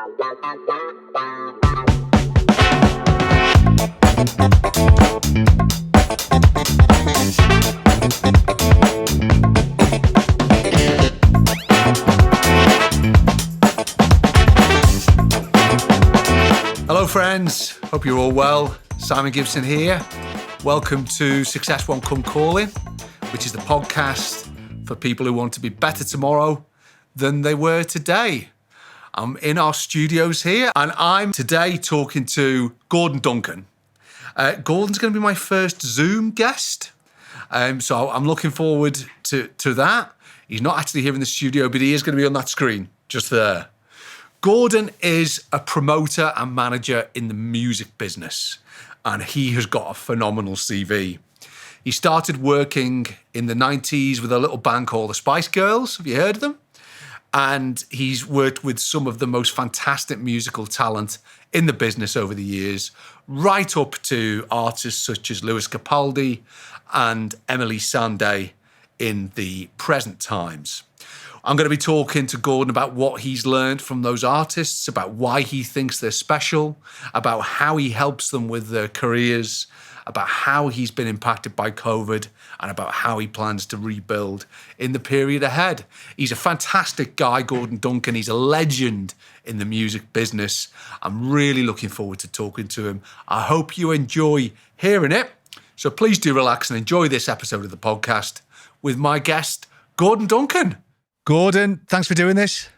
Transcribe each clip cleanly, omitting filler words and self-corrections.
Hello friends, hope you're all well. Simon Gibson here. Welcome to Success Won't Come Calling, which is the podcast for people who want to be better tomorrow than they were today. I'm in our studios here and I'm today talking to Gordon Duncan. Gordon's going to be my first Zoom guest, so I'm looking forward to that. He's not actually here in the studio, but he is going to be on that screen just there. Gordon is a promoter and manager in the music business, and he has got a phenomenal CV. He started working in the 90s with a little band called the Spice Girls. Have you heard of them? And he's worked with some of the most fantastic musical talent in the business over the years, right up to artists such as Capaldi and Emile Sande in the present times. I'm going to be talking to Gordon about what he's learned from those artists, about why he thinks they're special, about how he helps them with their careers, about how he's been impacted by COVID, and about how he plans to rebuild in the period ahead. He's a fantastic guy, Gordon Duncan. He's a legend in the music business. I'm really looking forward to talking to him. I hope you enjoy hearing it. So please do relax and enjoy this episode of the podcast with my guest, Gordon Duncan. Gordon, thanks for doing this.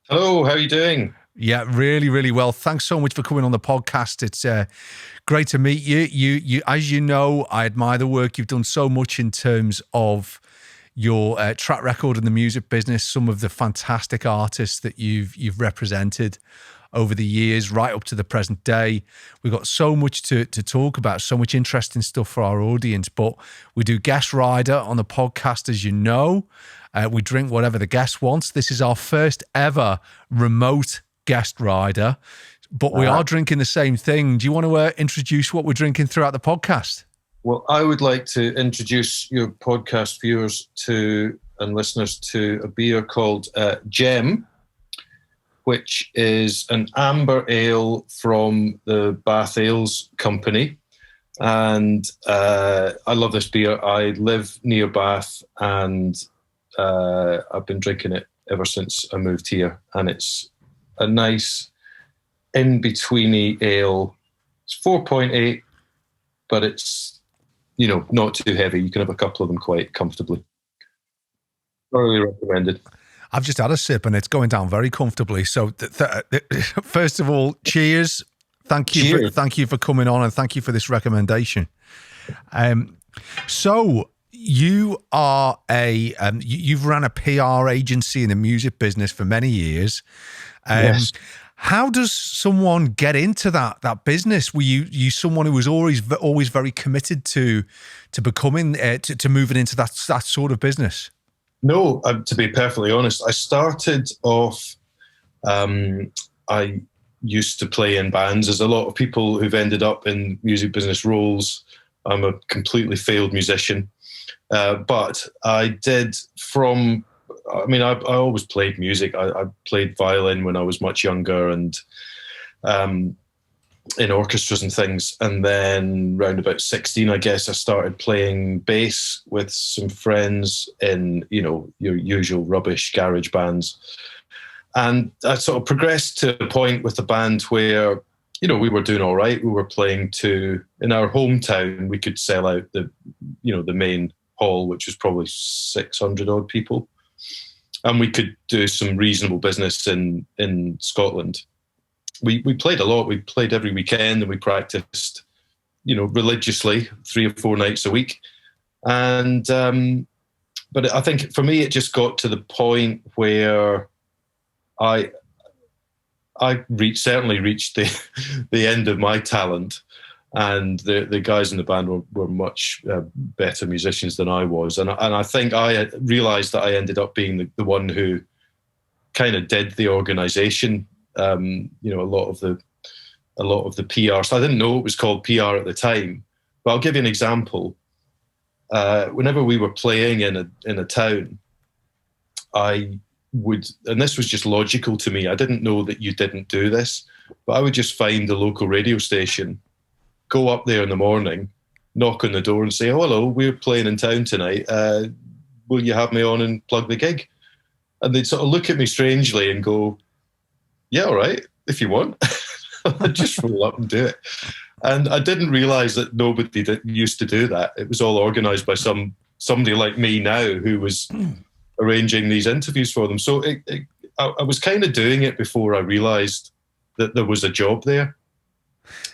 Hello, how are you doing? Yeah, really, really well. Thanks so much for coming on the podcast. It's great to meet you. You, as you know, I admire the work you've done so much in terms of your track record in the music business. Some of the fantastic artists that you've represented over the years, right up to the present day. We've got so much to talk about, so much interesting stuff for our audience. But we do guest rider on the podcast, as you know. We drink whatever the guest wants. This is our first ever remote guest rider, but we are drinking the same thing. Do you want to introduce what we're drinking throughout the podcast? Well, I would like to introduce your podcast viewers and listeners to a beer called Gem, which is an amber ale from the Bath Ales Company. And I love this beer. I live near Bath and I've been drinking it ever since I moved here. And it's a nice in-betweeny ale. It's 4.8, but it's, not too heavy. You can have a couple of them quite comfortably. Thoroughly recommended. I've just had a sip and it's going down very comfortably. So first of all, cheers. Thank you for coming on and thank you for this recommendation. So you are you've run a PR agency in the music business for many years. Yes. How does someone get into that business? Were you someone who was always very committed to becoming to moving into that sort of business? No, to be perfectly honest, I started off. I used to play in bands. There's a lot of people who've ended up in music business roles. I'm a completely failed musician, but I did I always played music. I played violin when I was much younger and in orchestras and things. And then round about 16, I guess, I started playing bass with some friends in, your usual rubbish garage bands. And I sort of progressed to a point with the band where, we were doing all right. We were playing in our hometown, we could sell out the main hall, which was probably 600 odd people. And we could do some reasonable business in Scotland. We played a lot. We played every weekend and we practiced, religiously 3 or 4 nights a week. And, but I think for me, it just got to the point where I certainly reached the end of my talent. And the guys in the band were much better musicians than I was. And I think I realised that I ended up being the one who kind of did the organisation. A lot of the PR. So I didn't know it was called PR at the time. But I'll give you an example. Whenever we were playing in a town, I and this was just logical to me. I didn't know that you didn't do this, but I would just find the local radio station, go up there in the morning, knock on the door and say, "Oh, hello, we're playing in town tonight. Will you have me on and plug the gig?" And they'd sort of look at me strangely and go, "Yeah, all right, if you want." I'd just roll up and do it. And I didn't realise that nobody used to do that. It was all organised by somebody like me now who was arranging these interviews for them. So I was kind of doing it before I realised that there was a job there.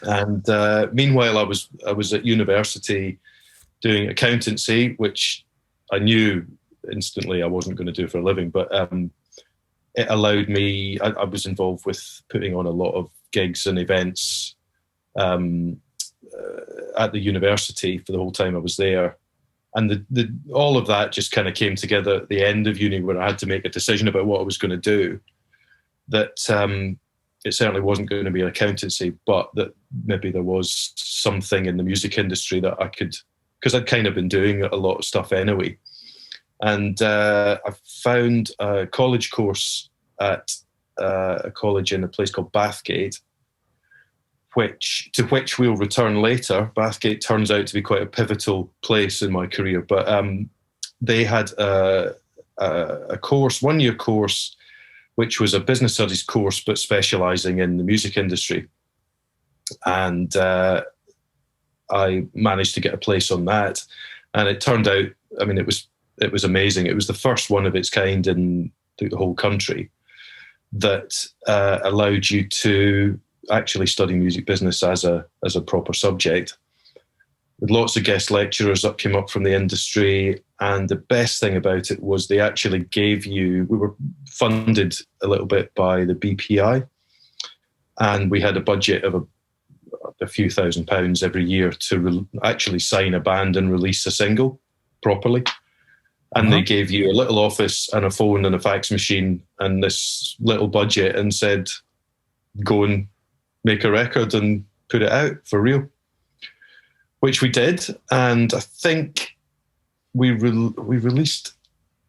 And meanwhile, I was at university doing accountancy, which I knew instantly I wasn't going to do for a living, but it allowed me. I was involved with putting on a lot of gigs and events at the university for the whole time I was there. And all of that just kind of came together at the end of uni, where I had to make a decision about what I was going to do. That it certainly wasn't going to be accountancy, but that maybe there was something in the music industry that I could, because I'd kind of been doing a lot of stuff anyway. And I found a college course at a college in a place called Bathgate, to which we'll return later. Bathgate turns out to be quite a pivotal place in my career, but they had a course, 1 year course, which was a business studies course, but specialising in the music industry. And I managed to get a place on that. And it turned out, I mean, it was amazing. It was the first one of its kind in the whole country that allowed you to actually study music business as a proper subject, with lots of guest lecturers that came up from the industry. And the best thing about it was they actually gave you, we were funded a little bit by the BPI, and we had a budget of a few £1,000s every year to actually sign a band and release a single properly. And they gave you a little office and a phone and a fax machine and this little budget and said, go and make a record and put it out for real, which we did. And I think we released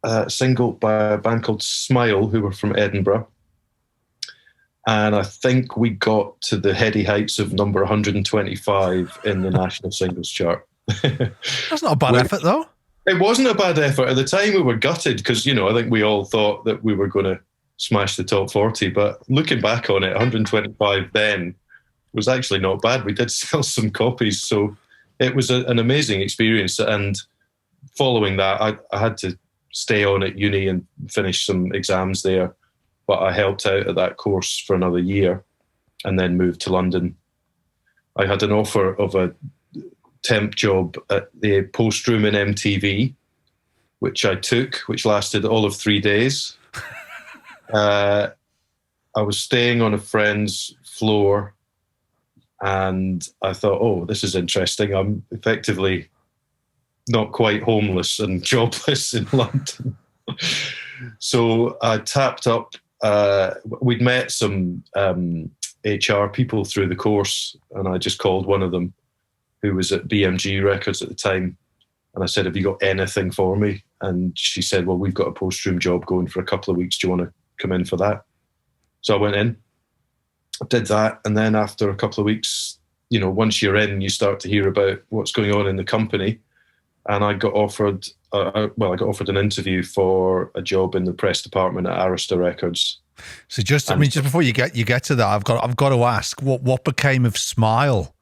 a single by a band called Smile, who were from Edinburgh. And I think we got to the heady heights of number 125 in the national singles chart. That's not a bad effort, though. It wasn't a bad effort. At the time, we were gutted because, I think we all thought that we were going to smash the top 40. But looking back on it, 125 then was actually not bad. We did sell some copies. So it was an amazing experience. And following that, I had to stay on at uni and finish some exams there. But I helped out at that course for another year and then moved to London. I had an offer of a temp job at the post room in MTV, which I took, which lasted all of 3 days. I was staying on a friend's floor and I thought, oh, this is interesting. I'm effectively not quite homeless and jobless in London. So I tapped up. We'd met some HR people through the course, and I just called one of them, who was at BMG Records at the time. And I said, have you got anything for me? And she said, well, we've got a post-room job going for a couple of weeks. Do you want to come in for that? So I went in, did that. And then after a couple of weeks, once you're in, you start to hear about what's going on in the company. And I got offered, I got offered an interview for a job in the press department at Arista Records. So just before you get to that, I've got to ask, what became of Smile?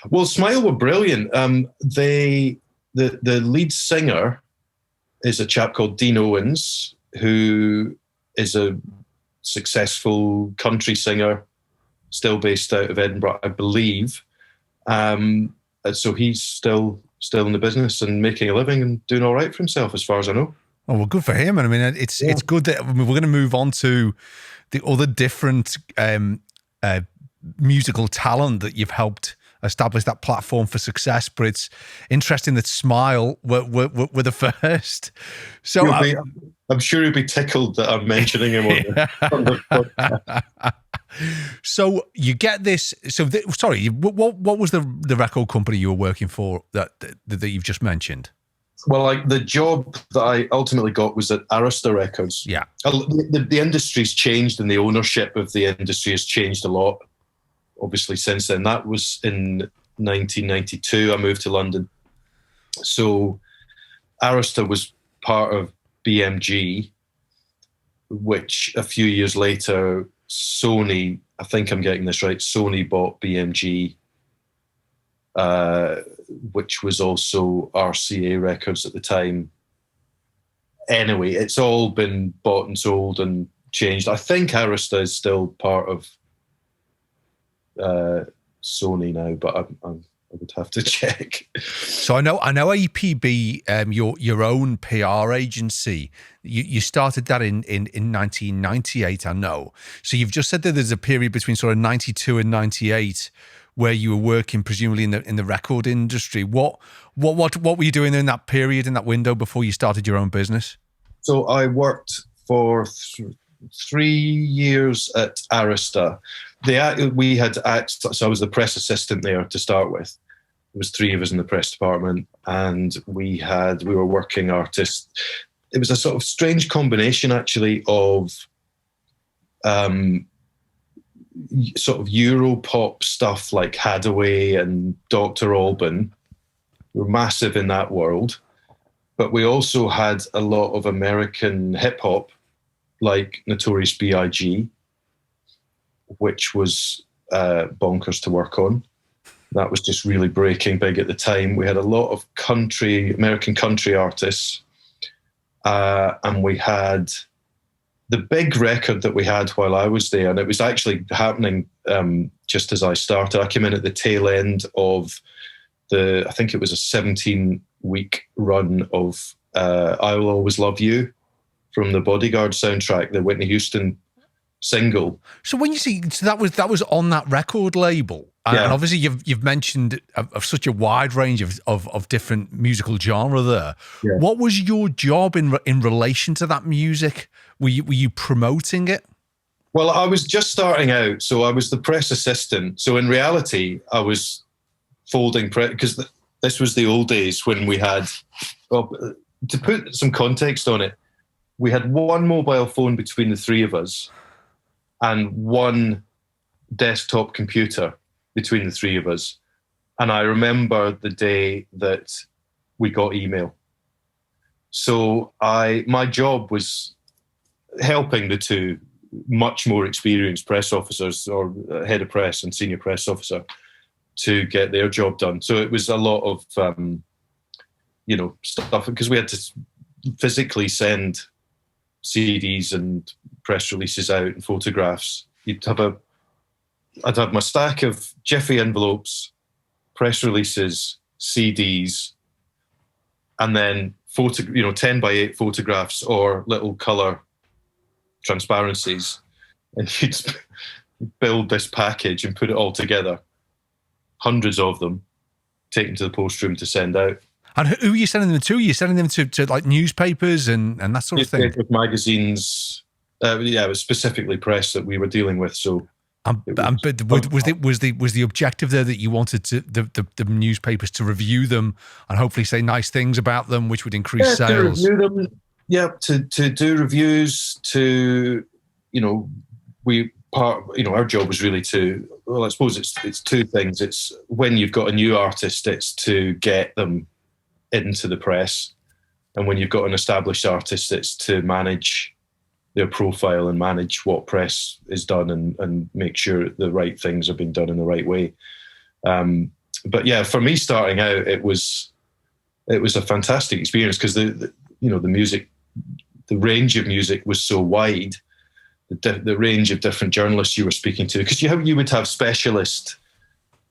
Well, Smile were brilliant. The lead singer is a chap called Dean Owens, who is a successful country singer, still based out of Edinburgh, I believe. So he's still in the business and making a living and doing all right for himself, as far as I know. Oh, well, good for him. And I mean, it's good that we're going to move on to the other different musical talent that you've helped establish that platform for success. But it's interesting that Smile were the first. So I'm sure he'll be tickled that I'm mentioning him on the podcast. So you get this. So what was the record company you were working for that you've just mentioned? Well, like the job that I ultimately got was at Arista Records. Yeah. The industry's changed and the ownership of the industry has changed a lot, obviously, since then. That was in 1992. I moved to London. So Arista was part of BMG, which a few years later, Sony, I think I'm getting this right, Sony bought BMG, which was also RCA Records at the time. Anyway, it's all been bought and sold and changed. I think Arista is still part of Sony now, but I would have to check. So I know APB, your own PR agency. You started that in 1998. I know. So you've just said that there's a period between sort of 92 and 98 where you were working presumably in the record industry. What were you doing in that period, in that window before you started your own business? So I worked for 3 years at Arista. So I was the press assistant there to start with. There was 3 of us in the press department, and we were working artists. It was a sort of strange combination, actually, of sort of Europop stuff like Hadaway and Dr. Alban. We were massive in that world. But we also had a lot of American hip hop, like Notorious B.I.G., which was bonkers to work on. That was just really breaking big at the time. We had a lot of American country artists, and we had the big record that we had while I was there, and it was actually happening just as I started. I came in at the tail end of I think it was a 17-week run of I Will Always Love You from the Bodyguard soundtrack, the Whitney Houston single. So when you see, so that was on that record label, Yeah. and obviously you've mentioned of such a wide range of different musical genre there. Yeah. What was your job in relation to that music? Were you promoting it? Well, I was just starting out, so I was the press assistant. So in reality, I was folding press, because this was the old days when we had, well, to put some context on it, we had one mobile phone between the 3 of us and one desktop computer between the 3 of us. And I remember the day that we got email. So my job was helping the 2 much more experienced press officers, or head of press and senior press officer, to get their job done. So it was a lot of, stuff, because we had to physically send CDs and press releases out and photographs. I'd have my stack of Jiffy envelopes, press releases, CDs, and then 10 by 8 photographs or little colour transparencies. And you'd build this package and put it all together. Hundreds of them, take them to the post room to send out. And who are you sending them to? Are you sending them to like newspapers and that sort of thing? Newspapers, magazines. It was specifically press that we were dealing with. So, but was the objective there that you wanted the newspapers to review them and hopefully say nice things about them, which would increase sales? To review them, to do reviews. Our job was really to. Well, I suppose it's 2 things. It's when you've got a new artist, it's to get them into the press, and when you've got an established artist, it's to manage their profile and manage what press is done and make sure the right things are being done in the right way. But yeah, for me starting out, it was a fantastic experience, because the music, the range of music was so wide. The range of different journalists you were speaking to, because you would have specialist,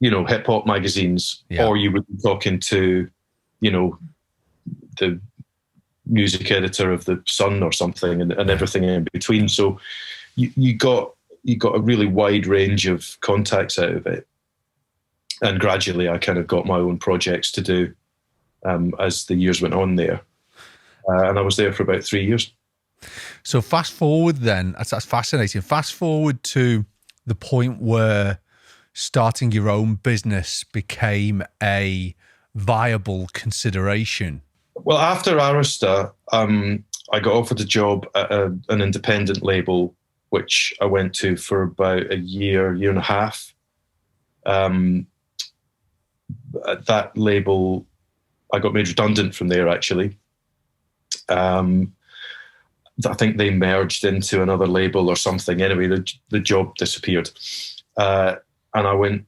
hip hop magazines, or you would be talking to, the music editor of the Sun or something, and everything in between. So you got a really wide range of contacts out of it, and gradually I kind of got my own projects to do as the years went on there, and I was there for about 3 years. So fast forward then, that's fascinating. Fast forward to the point where starting your own business became a viable consideration. Well, after Arista, I got offered a job at an independent label, which I went to for about a year and a half. At that label, I got made redundant from there, actually. I think they merged into another label or something. Anyway, the job disappeared. And I went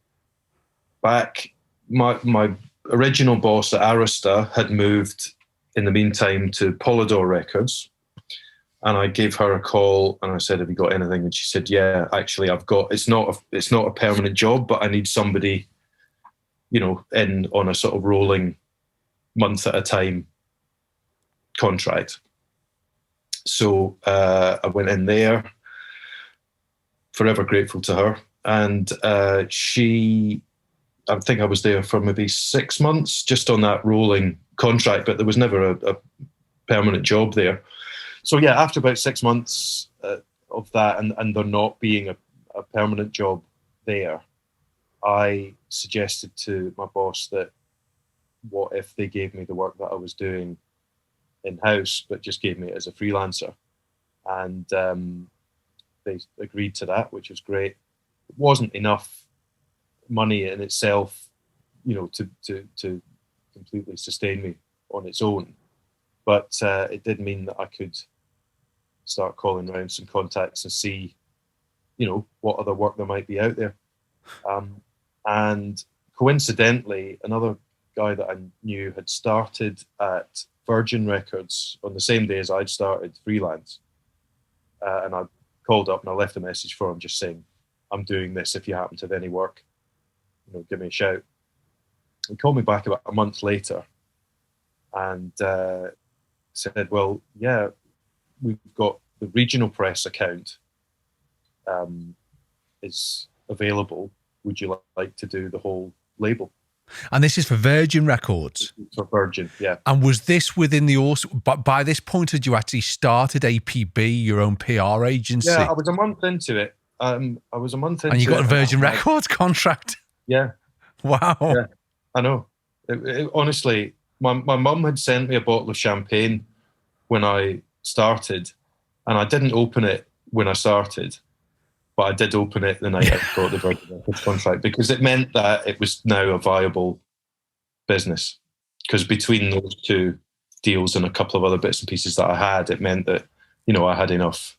back. My original boss at Arista had moved in the meantime to Polydor Records. And I gave her a call and I said, "Have you got anything?" And she said, "Yeah, actually, I've got. It's not a permanent job, but I need somebody, in on a sort of rolling month at a time contract." So I went in there, forever grateful to her. And I think I was there for maybe 6 months, just on that rolling contract, but there was never a permanent job there. So yeah, after about 6 months of that, and there not being a permanent job there, I suggested to my boss that what if they gave me the work that I was doing in-house, but just gave me it as a freelancer. And they agreed to that, which was great. It wasn't enough money in itself, to completely sustain me on its own. But it did mean that I could start calling around some contacts and see, what other work there might be out there. And coincidentally, another guy that I knew had started at Virgin Records on the same day as I'd started freelance. And I called up and I left a message for him just saying, "I'm doing this. If you happen to have any work, give me a shout." He called me back about a month later and said, "Well, yeah, we've got the regional press account is available. Would you like to do the whole label?" And this is for Virgin Records? For Virgin, yeah. And was this within but by this point, had you actually started APB, your own PR agency? Yeah, I was a month into it. And you got a Virgin Records contract? Yeah. Wow. Yeah, I know. Honestly, my mum had sent me a bottle of champagne when I started, and I didn't open it when I started, but I did open it the night I got the Virgin Records contract, because it meant that it was now a viable business. Because between those two deals and a couple of other bits and pieces that I had, it meant that, I had enough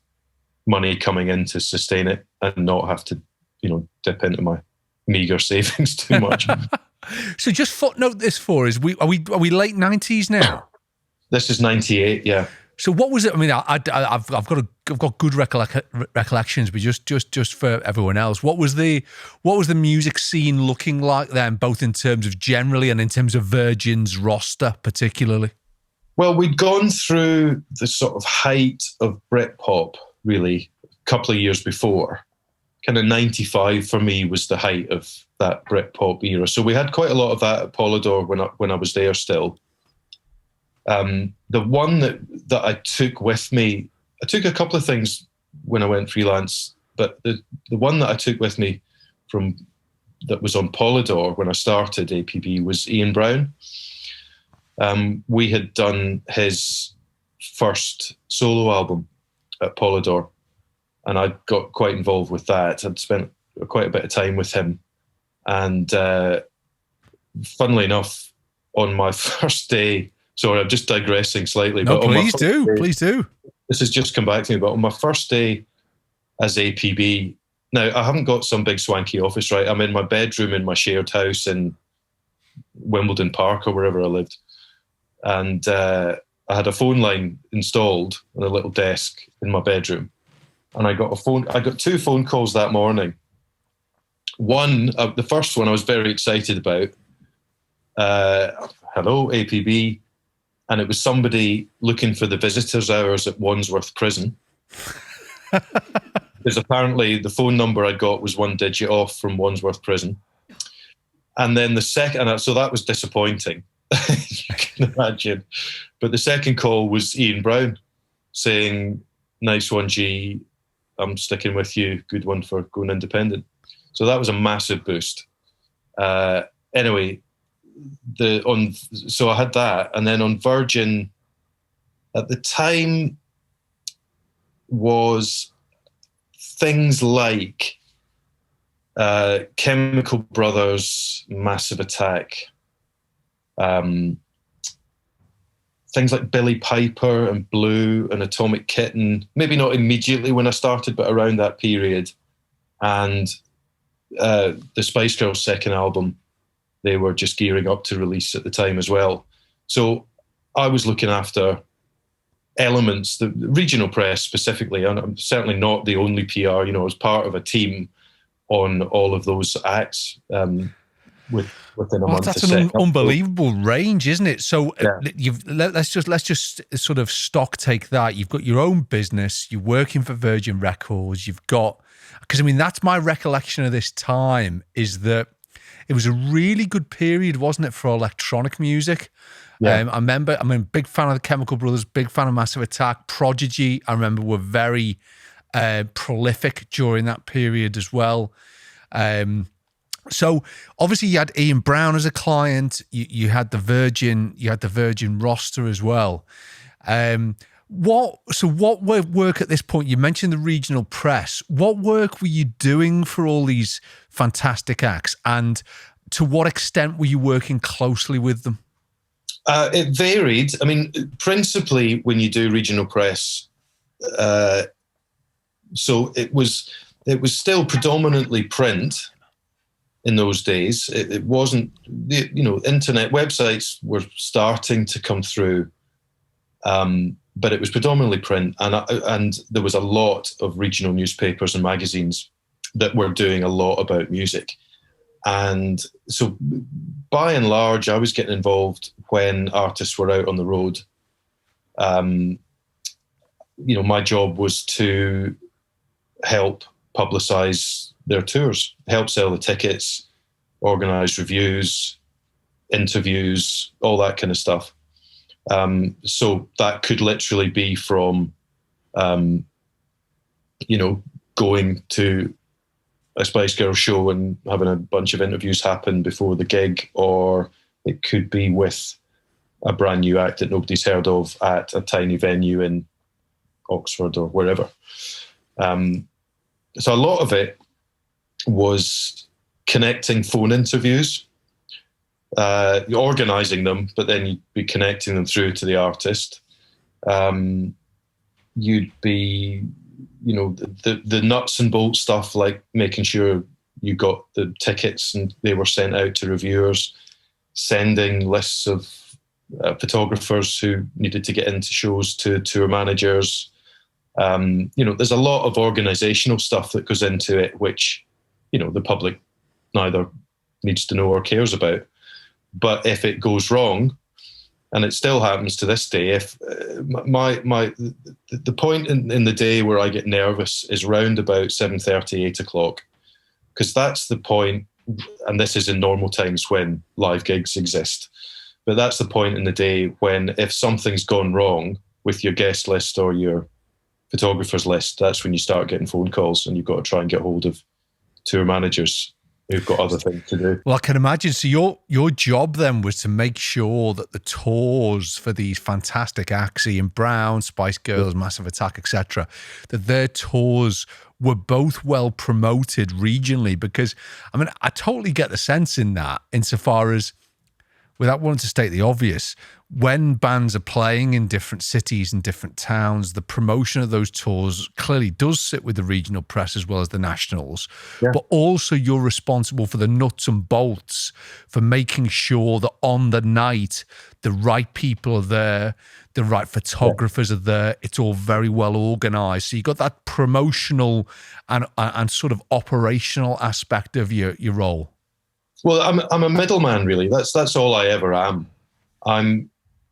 money coming in to sustain it and not have to, dip into my meager savings too much. So just footnote this for us. Are we late 90s now? This is 98, yeah. So what was it? I mean, I've got good recollections, but just for everyone else, what was the music scene looking like then, both in terms of generally and in terms of Virgin's roster particularly? Well, we'd gone through the sort of height of Britpop really a couple of years before. Kind of 95 for me was the height of that Britpop era. So we had quite a lot of that at Polydor when I was there still. The one that I took with me, I took a couple of things when I went freelance, but the one that I took with me that was on Polydor when I started APB was Ian Brown. We had done his first solo album at Polydor, and I got quite involved with that. I'd spent quite a bit of time with him. And funnily enough, on my first day, sorry, I'm just digressing slightly. No, but please do. This has just come back to me, but on my first day as APB, now I haven't got some big swanky office, right? I'm in my bedroom in my shared house in Wimbledon Park or wherever I lived. And I had a phone line installed on a little desk in my bedroom. And I got two phone calls that morning. One, the first one I was very excited about. Hello, APB. And it was somebody looking for the visitors' hours at Wandsworth Prison. Because apparently the phone number I got was one digit off from Wandsworth Prison. And then the second, so that was disappointing, you can imagine. But the second call was Ian Brown saying, "Nice one, G. I'm sticking with you. Good one for going independent." So that was a massive boost. Anyway, so I had that, and then on Virgin at the time was things like Chemical Brothers, Massive Attack, things like Billy Piper and Blue and Atomic Kitten, maybe not immediately when I started, but around that period. And the Spice Girls' second album, they were just gearing up to release at the time as well. So I was looking after elements, the regional press specifically, and I'm certainly not the only PR, I was part of a team on all of those acts within a month. That's an unbelievable range, isn't it? So let's just sort of stock take that. You've got your own business, you're working for Virgin Records, you've got, because I mean, that's my recollection of this time, is that it was a really good period, wasn't it, for electronic music? Yeah. I remember, I'm a big fan of the Chemical Brothers, big fan of Massive Attack. Prodigy, I remember, were very prolific during that period as well. So obviously you had Ian Brown as a client. You had the Virgin roster as well. What work at this point? You mentioned the regional press. What work were you doing for all these fantastic acts, and to what extent were you working closely with them? It varied. I mean, principally when you do regional press, so it was still predominantly print in those days. It wasn't, internet websites were starting to come through, but it was predominantly print, and there was a lot of regional newspapers and magazines that were doing a lot about music. And so by and large, I was getting involved when artists were out on the road. My job was to help publicize their tours, help sell the tickets, organize reviews, interviews, all that kind of stuff. So that could literally be from, going to a Spice Girls show and having a bunch of interviews happen before the gig, or it could be with a brand new act that nobody's heard of at a tiny venue in Oxford or wherever. So a lot of it was connecting phone interviews, organising them, but then you'd be connecting them through to the artist. You'd be, the nuts and bolts stuff, like making sure you got the tickets and they were sent out to reviewers, sending lists of photographers who needed to get into shows to tour managers. There's a lot of organisational stuff that goes into it, which, the public neither needs to know or cares about. But if it goes wrong, and it still happens to this day, if the point in the day where I get nervous is round about 7:30, 8 o'clock, because that's the point, and this is in normal times when live gigs exist, but that's the point in the day when if something's gone wrong with your guest list or your photographers list, that's when you start getting phone calls and you've got to try and get hold of tour managers who've got other things to do. Well, I can imagine. So your job then was to make sure that the tours for these fantastic acts, Ian Brown, Spice Girls, Massive Attack, etc., that their tours were both well promoted regionally. Because, I mean, I totally get the sense in that, insofar as, without wanting to state the obvious, when bands are playing in different cities and different towns, the promotion of those tours clearly does sit with the regional press as well as the nationals. Yeah. But also you're responsible for the nuts and bolts, for making sure that on the night, the right people are there, the right photographers are there. It's all very well organised. So you've got that promotional and sort of operational aspect of your role. Well, I'm a middleman, really. That's all I ever am. I'm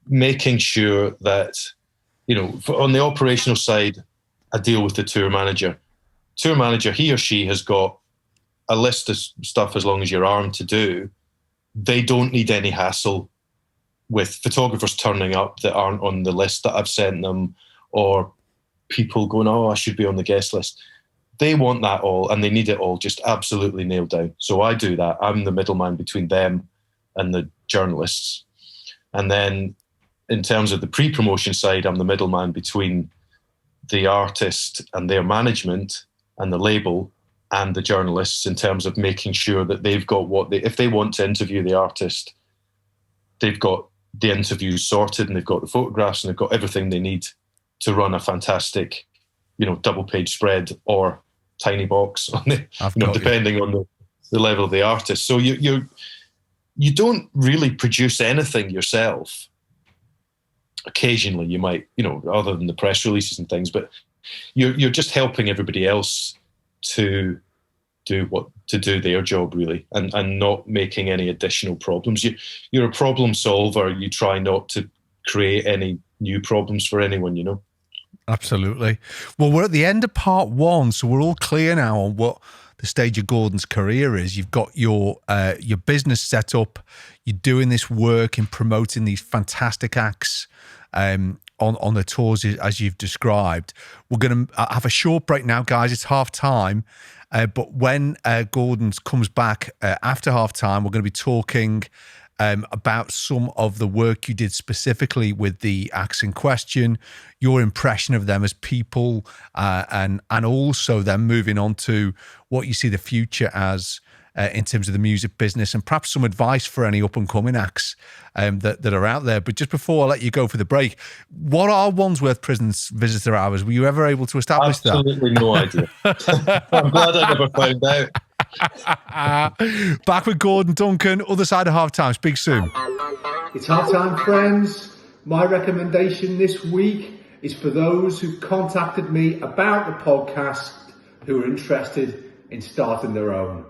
making sure that, on the operational side, I deal with the tour manager. Tour manager, he or she has got a list of stuff as long as your arm to do. They don't need any hassle with photographers turning up that aren't on the list that I've sent them, or people going, I should be on the guest list. They want that all, and they need it all just absolutely nailed down. So I do that. I'm the middleman between them and the journalists. And then in terms of the pre-promotion side, I'm the middleman between the artist and their management and the label and the journalists, in terms of making sure that they've got if they want to interview the artist, they've got the interview sorted, and they've got the photographs, and they've got everything they need to run a fantastic, double page spread or tiny box on the, depending on the level of the artist. So you don't really produce anything yourself. Occasionally you might, other than the press releases and things, but you're just helping everybody else to do their job, really, and not making any additional problems. You're a problem solver. You try not to create any new problems for anyone, Absolutely. Well, we're at the end of part 1, so we're all clear now on what the stage of Gordon's career is. You've got your business set up. You're doing this work in promoting these fantastic acts on the tours as you've described. We're going to have a short break now, guys. It's half time. But when Gordon comes back after half time, we're going to be talking about some of the work you did specifically with the acts in question, your impression of them as people, and also then moving on to what you see the future as in terms of the music business, and perhaps some advice for any up-and-coming acts that are out there. But just before I let you go for the break, what are Wandsworth Prison's visitor hours? Were you ever able to establish that? Absolutely no idea. I'm glad I never found out. Back with Gordon Duncan, other side of half-time. Speak soon. It's half-time, friends. My recommendation this week is for those who contacted me about the podcast who are interested in starting their own.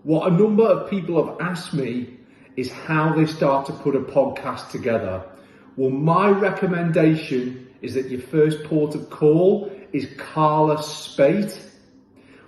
What a number of people have asked me is how they start to put a podcast together. Well, my recommendation is that your first port of call is Carla Spate.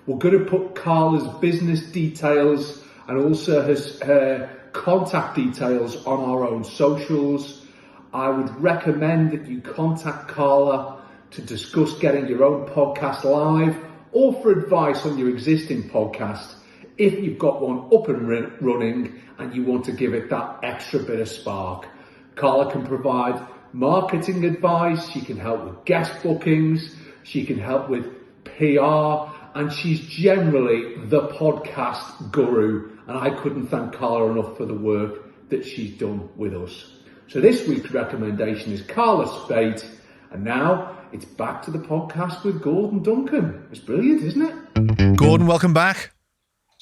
We're going to put Carla's business details and also her contact details on our own socials. I would recommend that you contact Carla to discuss getting your own podcast live, or for advice on your existing podcast if you've got one up and running and you want to give it that extra bit of spark. Carla can provide marketing advice, she can help with guest bookings, she can help with PR, and she's generally the podcast guru, and I couldn't thank Carla enough for the work that she's done with us. So this week's recommendation is Carla Spate, and now it's back to the podcast with Gordon Duncan. It's brilliant, isn't it? Gordon, welcome back.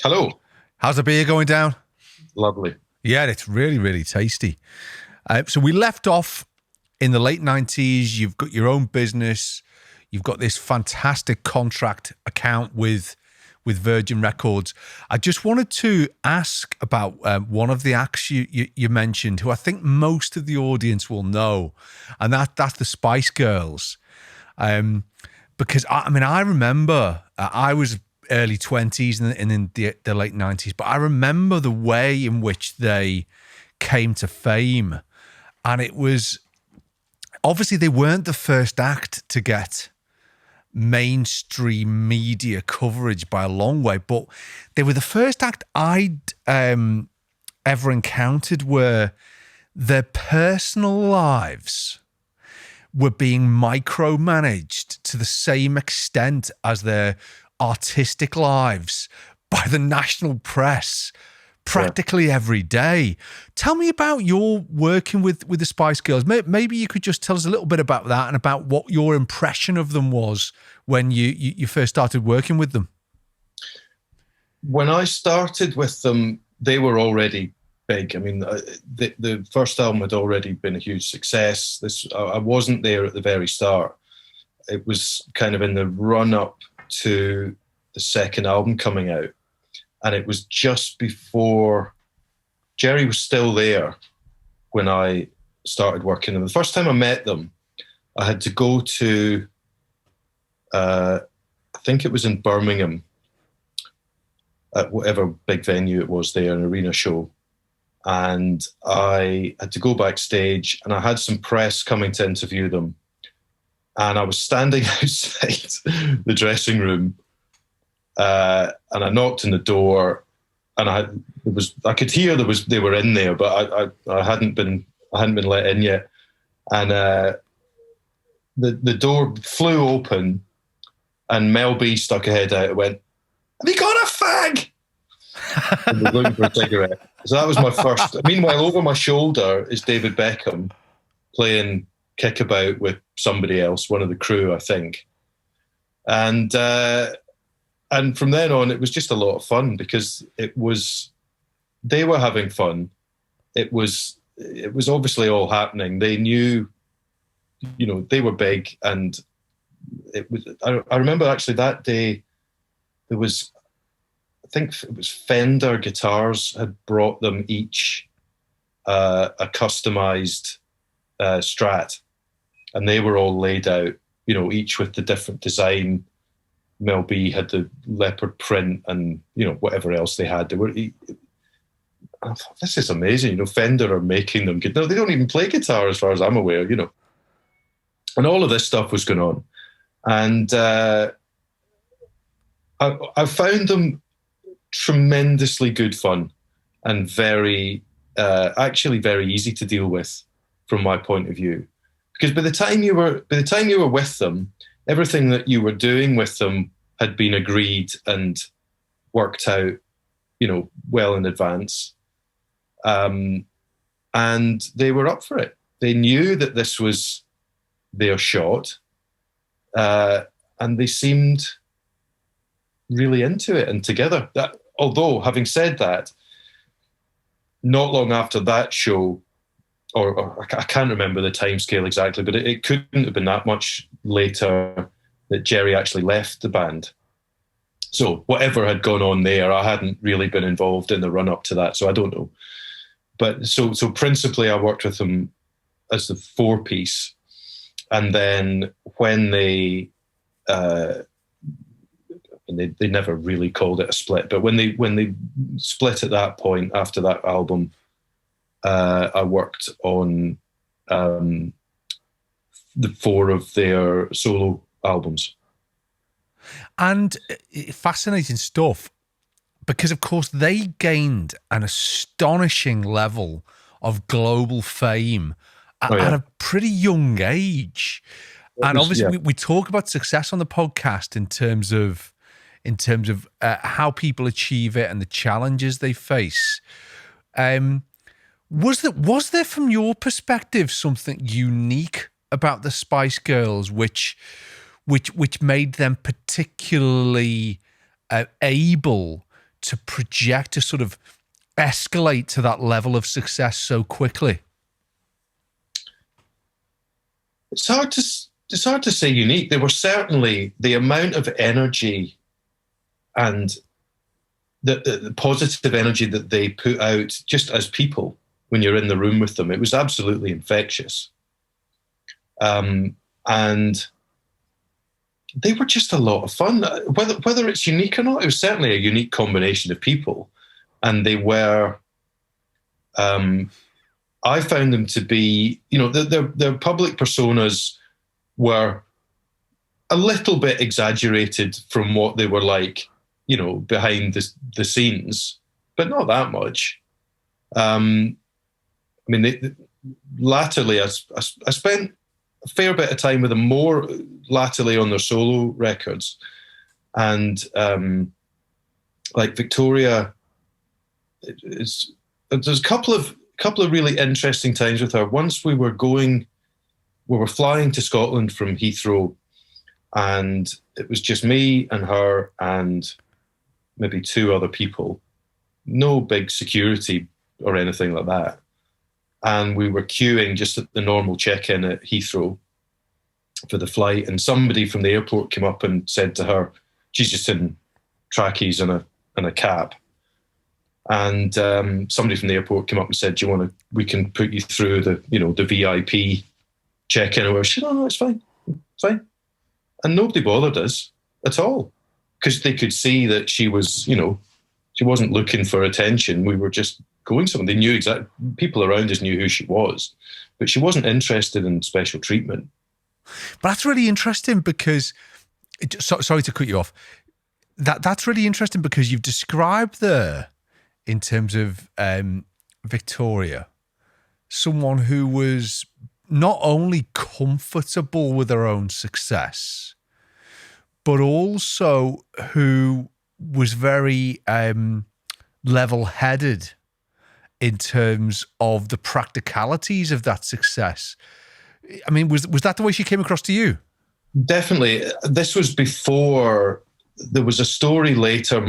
Hello. How's the beer going down? Lovely. Yeah, it's really, really tasty. So we left off in the late 90s. You've got your own business. You've got this fantastic contract account with Virgin Records. I just wanted to ask about one of the acts you mentioned, who I think most of the audience will know, and that's the Spice Girls. Because I remember I was early 20s and in the late 90s, but I remember the way in which they came to fame, and it was obviously they weren't the first act to get mainstream media coverage by a long way, but they were the first act I'd ever encountered where their personal lives were being micromanaged to the same extent as their artistic lives by the national press practically every day. Tell me about your working with the Spice Girls. Maybe you could just tell us a little bit about that and about what your impression of them was when you first started working with them. When I started with them, they were already big. I mean, the first album had already been a huge success. I wasn't there at the very start. It was kind of in the run-up to the second album coming out, and it was just before Jerry was still there when I started working with them. The first time I met them, I had to go to I think it was in Birmingham at whatever big venue it was there, an arena show, and I had to go backstage, and I had some press coming to interview them. And I was standing outside the dressing room, and I knocked on the door, and I could hear they were in there, but I hadn't been let in yet, and the door flew open, and Mel B stuck her head out and went, "Have you got a fag?" And was looking for a cigarette. So that was my first. Meanwhile, over my shoulder is David Beckham playing kickabout with somebody else, one of the crew, I think. And from then on, it was just a lot of fun because they were having fun. It was obviously all happening. They knew, they were big, and it was. I remember actually that day there was. I think it was Fender guitars had brought them each a customized Strat, and they were all laid out, each with the different design. Mel B had the leopard print, and whatever else they had. I thought, this is amazing. Fender are making them good. No, they don't even play guitar as far as I'm aware. And all of this stuff was going on, and I found them tremendously good fun and actually very easy to deal with from my point of view, because by the time you were with them, everything that you were doing with them had been agreed and worked out, well in advance, and they were up for it. They knew that this was their shot, and they seemed really into it and together. Although, having said that, not long after that show, or I can't remember the timescale exactly, but it couldn't have been that much later that Jerry actually left the band. So whatever had gone on there, I hadn't really been involved in the run-up to that, so I don't know. But so principally I worked with them as the 4-piece, and then when they never really called it a split, but when they split at that point after that album, I worked on the 4 of their solo albums. And fascinating stuff, because of course they gained an astonishing level of global fame at a pretty young age. And obviously we talk about success on the podcast in terms of how people achieve it and the challenges they face. Was there from your perspective something unique about the Spice Girls which made them particularly able to project, to sort of escalate to that level of success so quickly? It's hard to say unique. They were certainly, the amount of energy and the positive energy that they put out just as people when you're in the room with them, it was absolutely infectious. And they were just a lot of fun. Whether it's unique or not, it was certainly a unique combination of people. And they were, I found them to be, their public personas were a little bit exaggerated from what they were like, behind the scenes, but not that much. Latterly, I spent a fair bit of time with them, more latterly on their solo records. And like Victoria, there's a couple of really interesting times with her. Once we were flying to Scotland from Heathrow, and it was just me and her and maybe 2 other people, no big security or anything like that. And we were queuing just at the normal check-in at Heathrow for the flight, and somebody from the airport came up and said to her, she's just in trackies and a cap. And somebody from the airport came up and said, we can put you through the VIP check-in. And she said, no, it's fine. It's fine. And nobody bothered us at all, because they could see that she was, she wasn't looking for attention. We were just going somewhere. They knew people around us knew who she was, but she wasn't interested in special treatment. But that's really interesting because, sorry to cut you off. That's really interesting because you've described there in terms of Victoria, someone who was not only comfortable with her own success, but also who was very level-headed in terms of the practicalities of that success. I mean, was that the way she came across to you? Definitely. This was before. There was a story later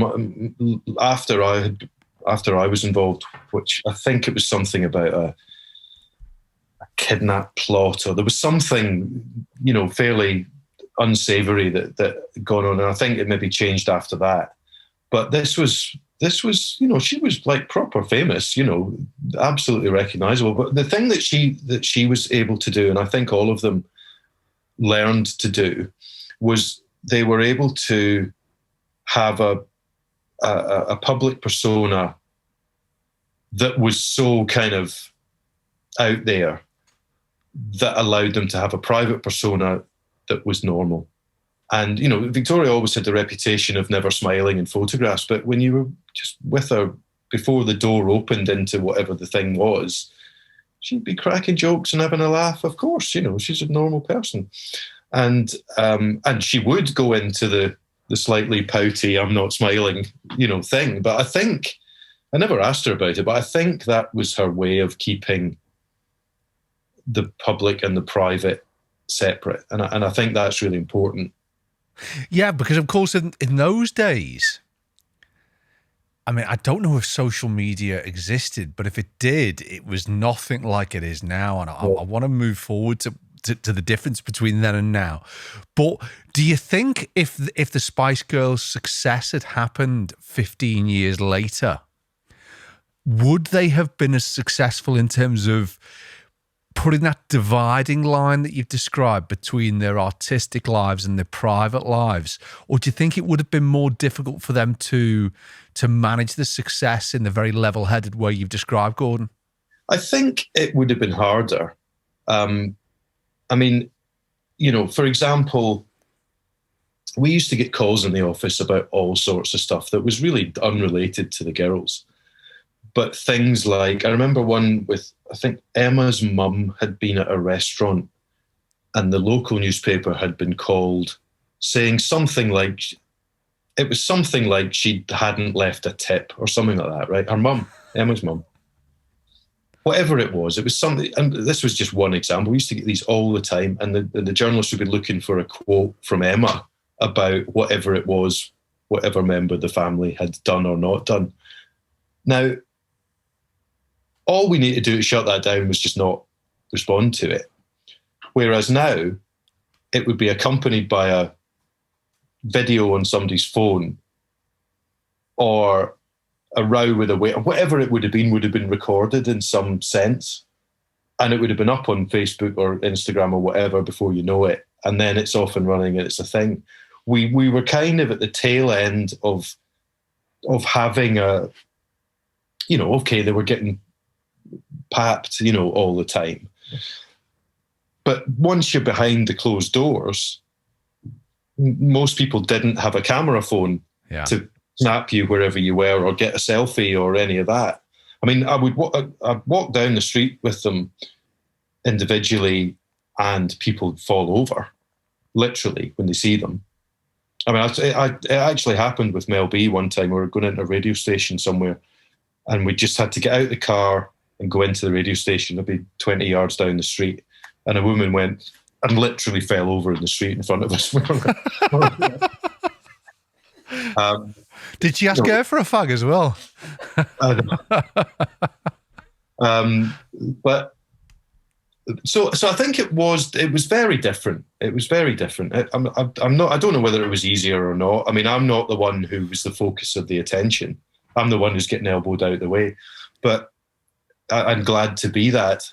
after I was involved, which I think it was something about a kidnap plot, or there was something, fairly unsavory that gone on, and I think it maybe changed after that. But this was, she was like proper famous, absolutely recognizable. But the thing that she was able to do, and I think all of them learned to do, was they were able to have a public persona that was so kind of out there that allowed them to have a private persona that was normal. And, Victoria always had the reputation of never smiling in photographs, but when you were just with her before the door opened into whatever the thing was, she'd be cracking jokes and having a laugh. Of course, she's a normal person. And she would go into the slightly pouty, I'm not smiling, thing. But I think, I never asked her about it, but I think that was her way of keeping the public and the private separate. And I think that's really important. Yeah, because of course in those days, I mean, I don't know if social media existed, but if it did, it was nothing like it is now. And I want to move forward to the difference between then and now. But do you think if the Spice Girls' success had happened 15 years later, would they have been as successful in terms of putting that dividing line that you've described between their artistic lives and their private lives? Or do you think it would have been more difficult for them to manage the success in the very level-headed way you've described, Gordon? I think it would have been harder. I mean, for example, we used to get calls in the office about all sorts of stuff that was really unrelated to the girls. But things like, I remember one with, I think Emma's mum had been at a restaurant and the local newspaper had been called saying something like, it was something like she hadn't left a tip or something like that, right? Her mum, Emma's mum. Whatever it was something, and this was just one example. We used to get these all the time, and the journalists would be looking for a quote from Emma about whatever it was, whatever member of the family had done or not done. Now, all we need to do to shut that down was just not respond to it. Whereas now, it would be accompanied by a video on somebody's phone or a row with a waiter, whatever it would have been recorded in some sense. And it would have been up on Facebook or Instagram or whatever before you know it. And then it's off and running and it's a thing. We were kind of at the tail end of having okay, they were getting papped, all the time. But once you're behind the closed doors, most people didn't have a camera phone to snap you wherever you were or get a selfie or any of that. I mean, I'd walk down the street with them individually and people fall over, literally, when they see them. I mean, it actually happened with Mel B one time. We were going into a radio station somewhere and we just had to get out of the car and go into the radio station. It'd be 20 yards down the street. And a woman went and literally fell over in the street in front of us. Did she ask her for a fag as well? But so I think it was very different. It was very different. I don't know whether it was easier or not. I mean, I'm not the one who was the focus of the attention. I'm the one who's getting elbowed out of the way. But I'm glad to be that.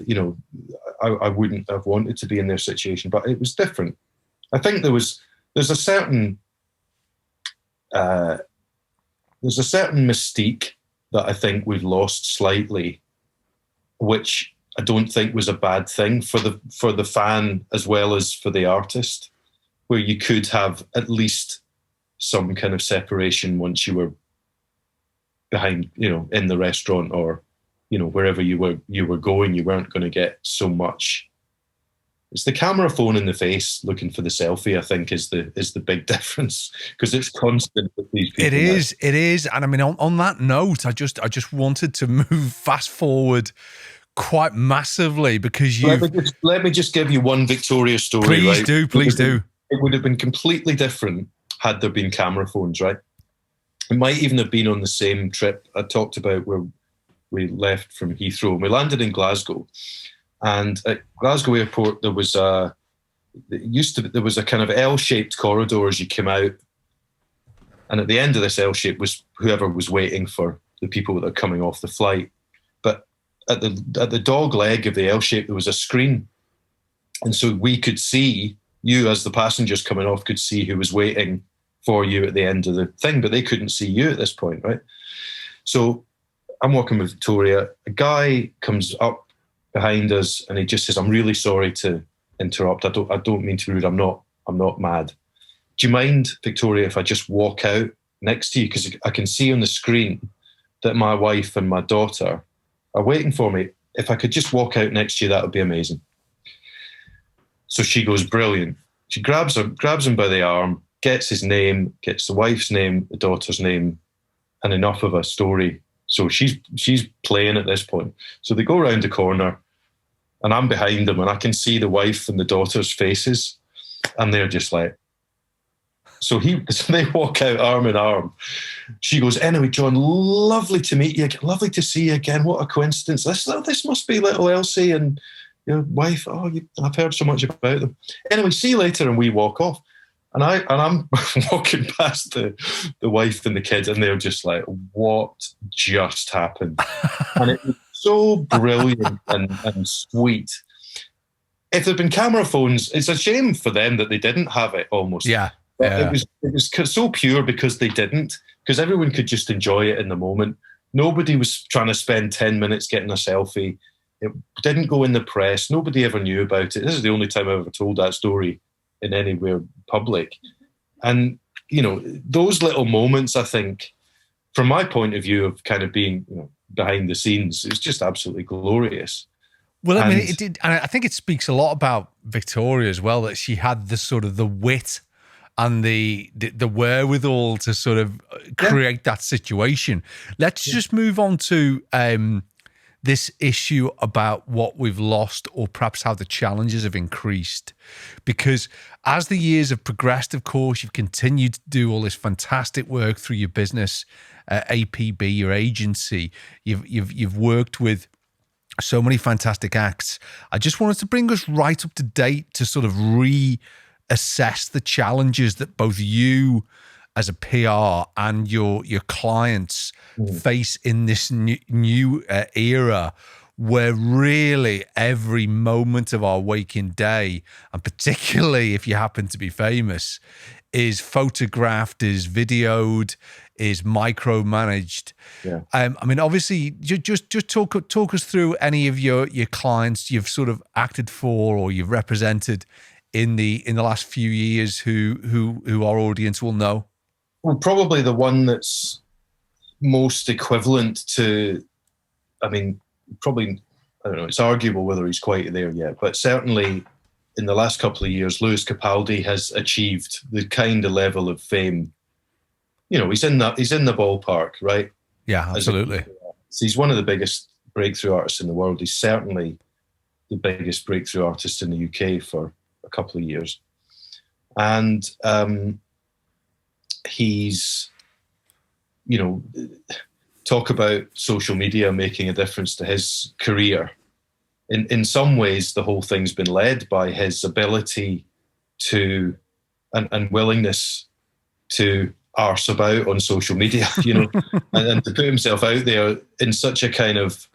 I wouldn't have wanted to be in their situation, but it was different. I think there's a certain mystique that I think we've lost slightly, which I don't think was a bad thing for the fan as well as for the artist, where you could have at least some kind of separation once you were behind, in the restaurant or, wherever you were going, you weren't going to get so much. It's the camera phone in the face looking for the selfie, I think, is the big difference, because it's constant with these people. It is. And I mean, on that note, I just wanted to move fast forward quite massively, because let me just give you one Victoria story. Please do. It would have been completely different had there been camera phones, right? It might even have been on the same trip I talked about where we left from Heathrow. We landed in Glasgow, and at Glasgow Airport there was a kind of L-shaped corridor as you came out, and at the end of this L-shape was whoever was waiting for the people that are coming off the flight. But at the dog leg of the L-shape there was a screen, and so we could see, you as the passengers coming off could see who was waiting for you at the end of the thing, but they couldn't see you at this point, right? So I'm walking with Victoria. A guy comes up behind us and he just says, "I'm really sorry to interrupt. I don't mean to be rude. I'm not mad. Do you mind, Victoria, if I just walk out next to you? Because I can see on the screen that my wife and my daughter are waiting for me. If I could just walk out next to you, that would be amazing." So she goes, "Brilliant." She grabs him by the arm, gets his name, gets the wife's name, the daughter's name, and enough of a story. So she's playing at this point. So they go around the corner, and I'm behind them, and I can see the wife and the daughter's faces, and they're just like. So they walk out arm in arm. She goes, "Anyway, John, lovely to meet you again. Lovely to see you again. What a coincidence. This must be little Elsie and your wife. I've heard so much about them. Anyway, see you later," and we walk off. And I'm walking past the wife and the kids, and they're just like, "What just happened?" And it was so brilliant and sweet. If there'd been camera phones, it's a shame for them that they didn't have it almost. Yeah. It was so pure because they didn't, because everyone could just enjoy it in the moment. Nobody was trying to spend 10 minutes getting a selfie. It didn't go in the press. Nobody ever knew about it. This is the only time I've ever told that story in anywhere public. And, those little moments, I think, from my point of view of kind of being behind the scenes, it's just absolutely glorious. Well, I mean, it did, and I think it speaks a lot about Victoria as well, that she had the sort of the wit and the wherewithal to sort of create that situation. Let's just move on to this issue about what we've lost, or perhaps how the challenges have increased. Because as the years have progressed, of course, you've continued to do all this fantastic work through your business, APB, your agency. You've worked with so many fantastic acts. I just wanted to bring us right up to date to sort of reassess the challenges that both you as a PR and your clients face in this new era, where really every moment of our waking day, and particularly if you happen to be famous, is photographed, is videoed, is micromanaged. Yeah. I mean, obviously, just talk us through any of your clients you've sort of acted for or you've represented in the last few years who our audience will know. Well, probably the one that's most equivalent to, I mean, probably, I don't know, it's arguable whether he's quite there yet, but certainly in the last couple of years, Lewis Capaldi has achieved the kind of level of fame. He's in the ballpark, right? Yeah, absolutely. He's one of the biggest breakthrough artists in the world. He's certainly the biggest breakthrough artist in the UK for a couple of years. And he's, talk about social media making a difference to his career. In some ways, the whole thing's been led by his ability to and willingness to arse about on social media, and to put himself out there in such a kind of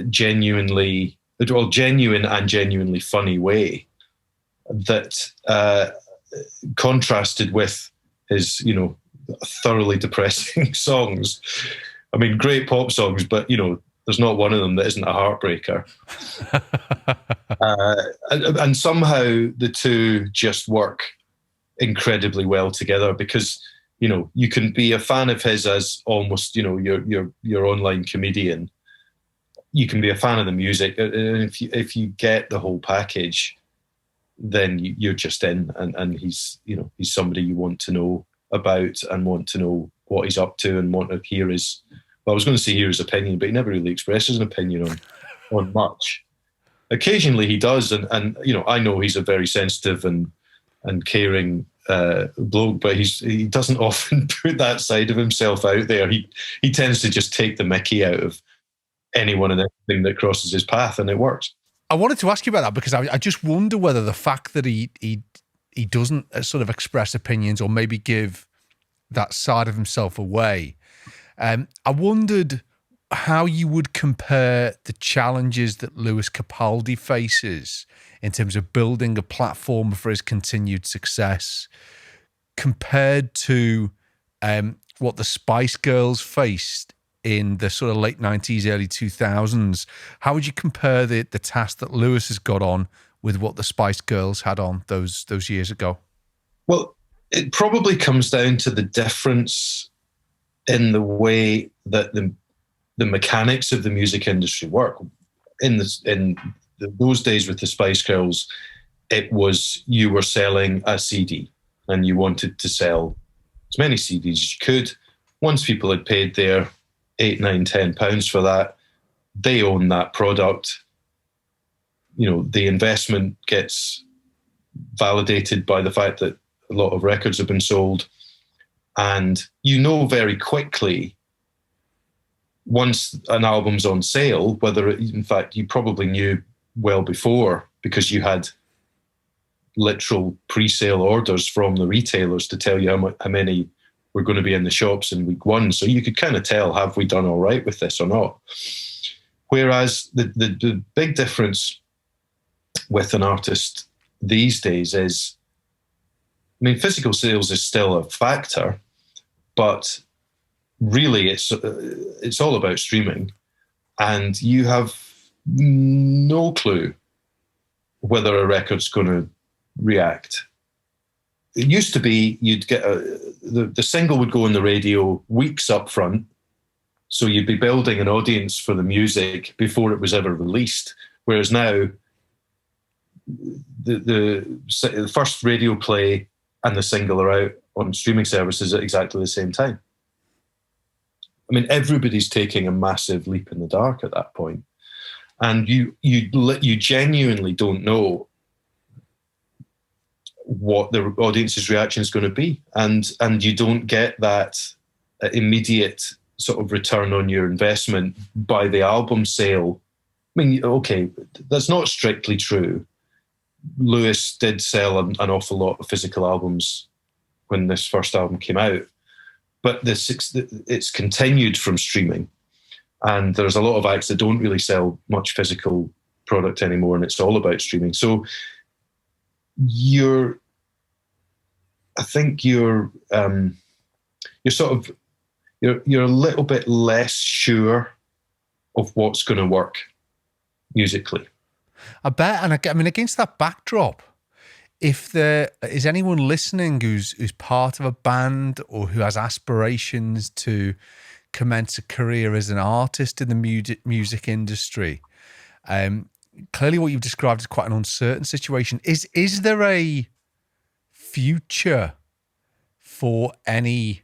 genuine and genuinely funny way that contrasted with his, thoroughly depressing songs. I mean, great pop songs, but, there's not one of them that isn't a heartbreaker. And somehow the two just work incredibly well together, because You know, you can be a fan of his as almost, you know, your online comedian. You can be a fan of the music, and if you get the whole package, then you're just in. And he's, you know, he's somebody you want to know about and want to know what he's up to and want to hear his. Well, I was going to say hear his opinion, but he never really expresses an opinion on much. Occasionally he does, and you know, I know he's a very sensitive and caring bloke, but he doesn't often put that side of himself out there. He tends to just take the mickey out of anyone and everything that crosses his path, and it works. I wanted to ask you about that because I just wonder whether the fact that he doesn't sort of express opinions or maybe give that side of himself away. I wondered how you would compare the challenges that Lewis Capaldi faces in terms of building a platform for his continued success compared to what the Spice Girls faced in the sort of late 90s, early 2000s. How would you compare the task that Lewis has got on with what the Spice Girls had on those years ago? Well, it probably comes down to the difference in the way that the mechanics of the music industry work. In those days with the Spice Girls, it was you were selling a CD and you wanted to sell as many CDs as you could. Once people had paid their £8, £9, £10 for that, they own that product. You know, the investment gets validated by the fact that a lot of records have been sold. And you know very quickly, once an album's on sale, whether in fact you probably knew well before because you had literal pre-sale orders from the retailers to tell you how many were going to be in the shops in week one. So you could kind of tell, have we done all right with this or not? Whereas the big difference with an artist these days is, I mean, physical sales is still a factor, but really it's all about streaming, and you have no clue whether a record's going to react. It used to be you'd get the single would go on the radio weeks up front, so you'd be building an audience for the music before it was ever released. Whereas now, the first radio play and the single are out on streaming services at exactly the same time. I mean, everybody's taking a massive leap in the dark at that point, and you genuinely don't know what the audience's reaction is going to be, and you don't get that immediate sort of return on your investment by the album sale. I mean, okay, that's not strictly true. Lewis did sell an awful lot of physical albums when this first album came out, but it's continued from streaming, and there's a lot of acts that don't really sell much physical product anymore, and it's all about streaming. So you're a little bit less sure of what's going to work musically. I bet, and I mean, against that backdrop, if there is anyone listening who's part of a band or who has aspirations to commence a career as an artist in the music industry, clearly what you've described is quite an uncertain situation. Is there a future for any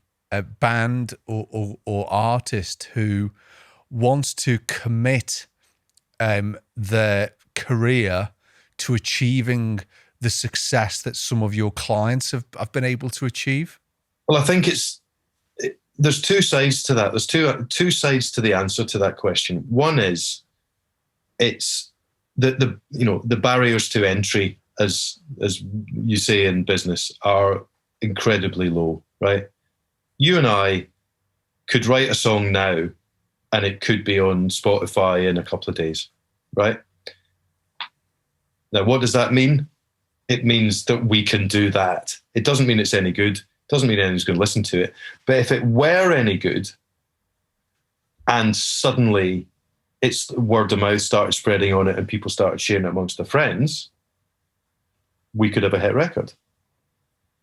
band or artist who wants to commit their career to achieving the success that some of your clients have been able to achieve? Well, I think there's two sides to that. There's two sides to the answer to that question. One is it's the barriers to entry, as you say in business, are incredibly low, right? You and I could write a song now and it could be on Spotify in a couple of days, right? Now, what does that mean? It means that we can do that. It doesn't mean it's any good. It doesn't mean anyone's going to listen to it. But if it were any good and suddenly it's word of mouth started spreading on it and people started sharing it amongst their friends, we could have a hit record,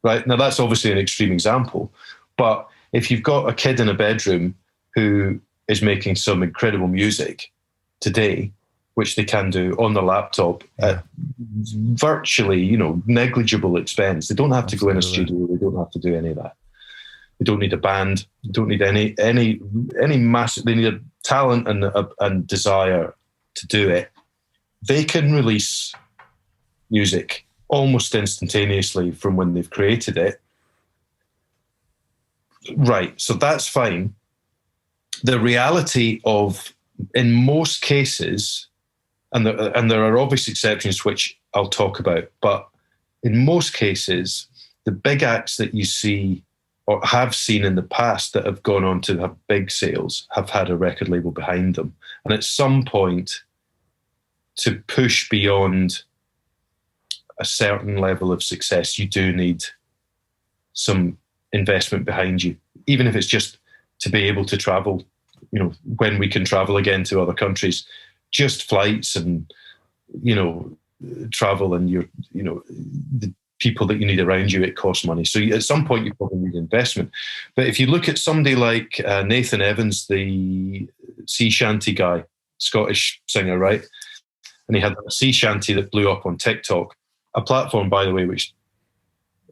right? Now, that's obviously an extreme example, But if you've got a kid in a bedroom who is making some incredible music today, which they can do on the laptop at virtually, negligible expense. They don't have to go in a studio. They don't have to do any of that. They don't need a band. They don't need any massive. They need a talent and desire to do it. They can release music almost instantaneously from when they've created it. Right, so that's fine. The reality of, in most cases, and there are obvious exceptions which I'll talk about, but in most cases, the big acts that you see or have seen in the past that have gone on to have big sales have had a record label behind them. And at some point, to push beyond a certain level of success, you do need some investment behind you, even if it's just to be able to travel, when we can travel again to other countries, just flights and, travel and the people that you need around you, it costs money. So at some point you probably need investment. But if you look at somebody like Nathan Evans, the sea shanty guy, Scottish singer, right? And he had a sea shanty that blew up on TikTok, a platform, by the way, which,